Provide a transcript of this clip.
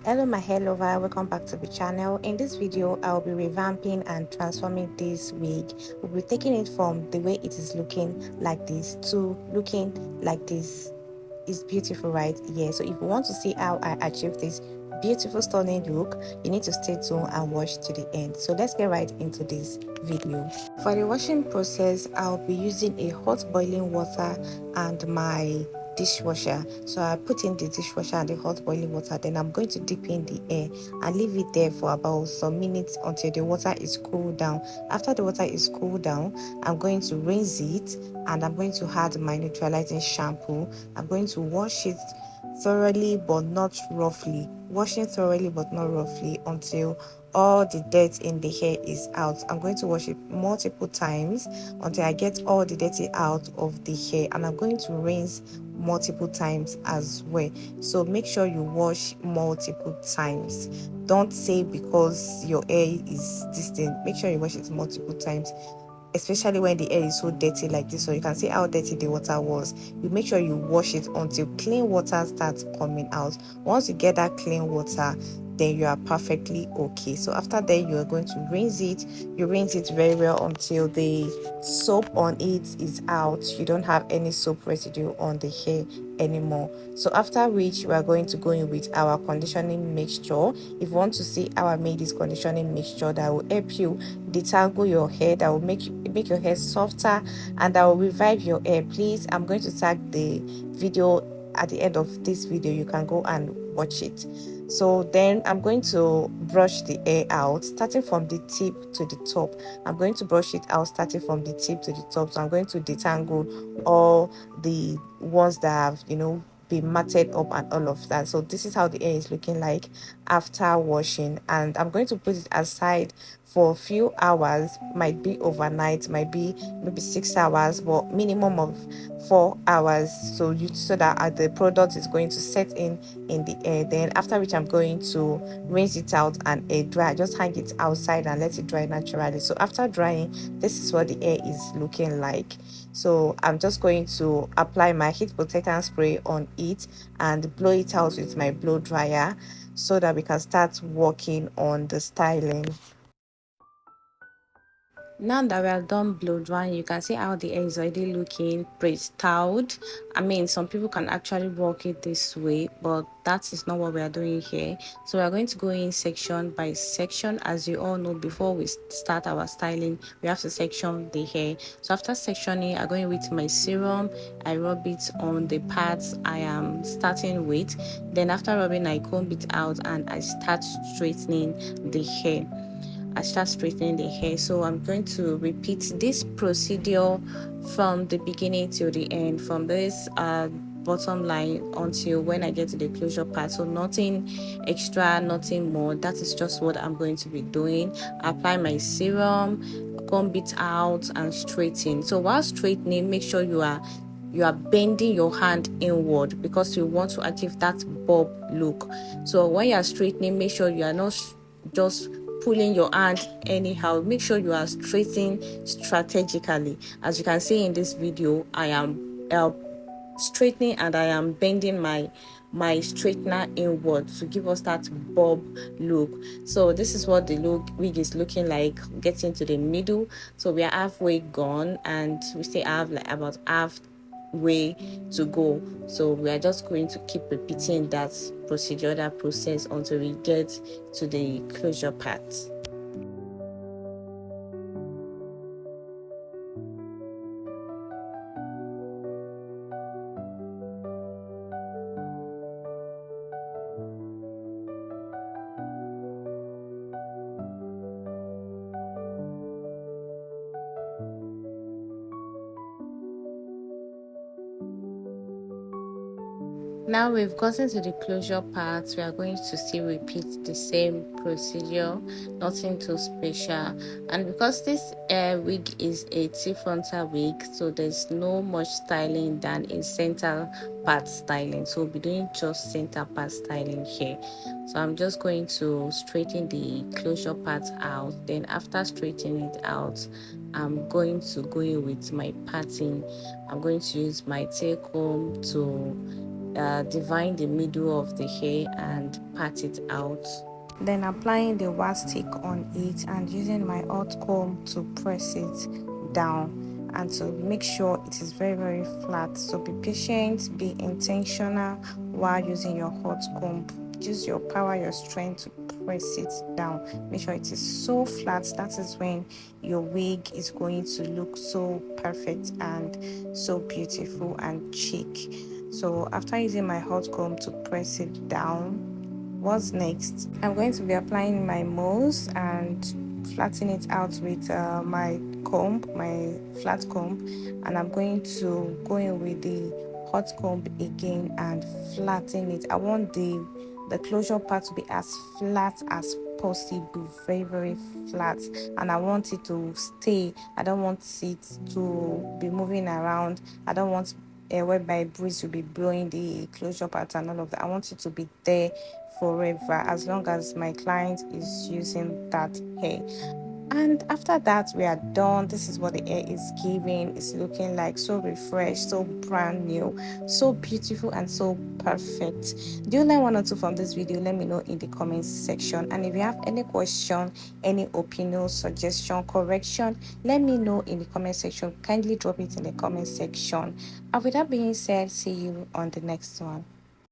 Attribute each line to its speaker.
Speaker 1: Hello my hair lover, welcome back to the channel. In this video I'll be revamping and transforming this wig. We'll be taking it from the way it is looking like this to looking like this. It's beautiful, right? Yeah, so if you want to see how I achieve this beautiful stunning look, you need to stay tuned and watch to the end. So let's get right into this video. For the washing process, I'll be using a hot boiling water and my dishwasher. So I put in the dishwasher and the hot boiling water, then I'm going to dip in the air and leave it there for about some minutes until the water is cooled down. After the water is cooled down, I'm going to rinse it and I'm going to add my neutralizing shampoo. I'm going to wash it thoroughly but not roughly, washing thoroughly but not roughly until all the dirt in the hair is out. I'm going to wash it multiple times until I get all the dirty out of the hair, and I'm going to rinse multiple times as well. So make sure you wash multiple times. Don't say because your hair is distant, make sure you wash it multiple times, especially when the hair is so dirty like this. So you can see how dirty the water was. You make sure you wash it until clean water starts coming out. Once you get that clean water, then you are perfectly okay. So after that, you are going to rinse it. You rinse it very well until the soap on it is out. You don't have any soap residue on the hair anymore. So after which, we are going to go in with our conditioning mixture. If you want to see how I made this conditioning mixture that will help you detangle your hair, that will make your hair softer, and that will revive your hair, please, I'm going to tag the video at the end of this video. You can go and watch it. So then I'm going to brush the hair out, starting from the tip to the top. I'm going to brush it out starting from the tip to the top. So I'm going to detangle all the ones that have been matted up and all of that. So this is how the hair is looking like after washing, and I'm going to put it aside for a few hours. Might be overnight, might be maybe 6 hours, but minimum of 4 hours, so that the product is going to set in the air. Then after which, I'm going to rinse it out and air dry. Just hang it outside and let it dry naturally. So after drying, this is what the hair is looking like. So I'm just going to apply my heat protectant spray on it and blow it out with my blow dryer so that we can start working on the styling. Now that we are done blow drying, you can see how the hair is already looking pre-styled. I mean, some people can actually work it this way, but that is not what we are doing here. So we are going to go in section by section. As you all know, before we start our styling, we have to section the hair. So after sectioning, I'm going with my serum. I rub it on the parts I am starting with. Then after rubbing, I comb it out and I start straightening the hair. So I'm going to repeat this procedure from the beginning till the end, from this bottom line until when I get to the closure part. So nothing extra, nothing more. That is just what I'm going to be doing. Apply my serum, comb it out and straighten. So while straightening, make sure you are bending your hand inward because you want to achieve that bob look. So when you are straightening, make sure you are not just pulling your hand anyhow. Make sure you are straightening strategically. As you can see in this video, I am straightening and I am bending my straightener inward to give us that bob look. So this is what the wig is looking like getting to the middle. So we are halfway gone and we still have like about halfway to go. So we are just going to keep repeating that procedure, that process until we get to the closure part. Now we've gotten to the closure part, we are going to still repeat the same procedure, nothing too special. And because this wig is a T-frontal wig, so there's no much styling than in center part styling. So we'll be doing just center part styling here. So I'm just going to straighten the closure part out. Then after straightening it out, I'm going to go in with my parting. I'm going to use my tail comb to divine the middle of the hair and part it out. Then applying the wax stick on it and using my hot comb to press it down and to make sure it is very flat. So be patient, be intentional while using your hot comb. Use your power, your strength to press it down. Make sure it is so flat. That is when your wig is going to look so perfect and so beautiful and chic. So after using my hot comb to press it down, what's next? I'm going to be applying my mousse and flatten it out with my comb, my flat comb, and I'm going to go in with the hot comb again and flatten it. I want the closure part to be as flat as possible, very flat, and I want it to stay. I don't want it to be moving around. I don't want whereby breeze will be blowing the closure part and all of that. I want it to be there forever as long as my client is using that hair. And after that, we are done. This is what the hair is giving. It's looking like so refreshed, so brand new, so beautiful, and so perfect. Do you learn one or two from this video? Let me know in the comments section. And if you have any question, any opinion, suggestion, correction, let me know in the comment section. Kindly drop it in the comment section. And with that being said, see you on the next one.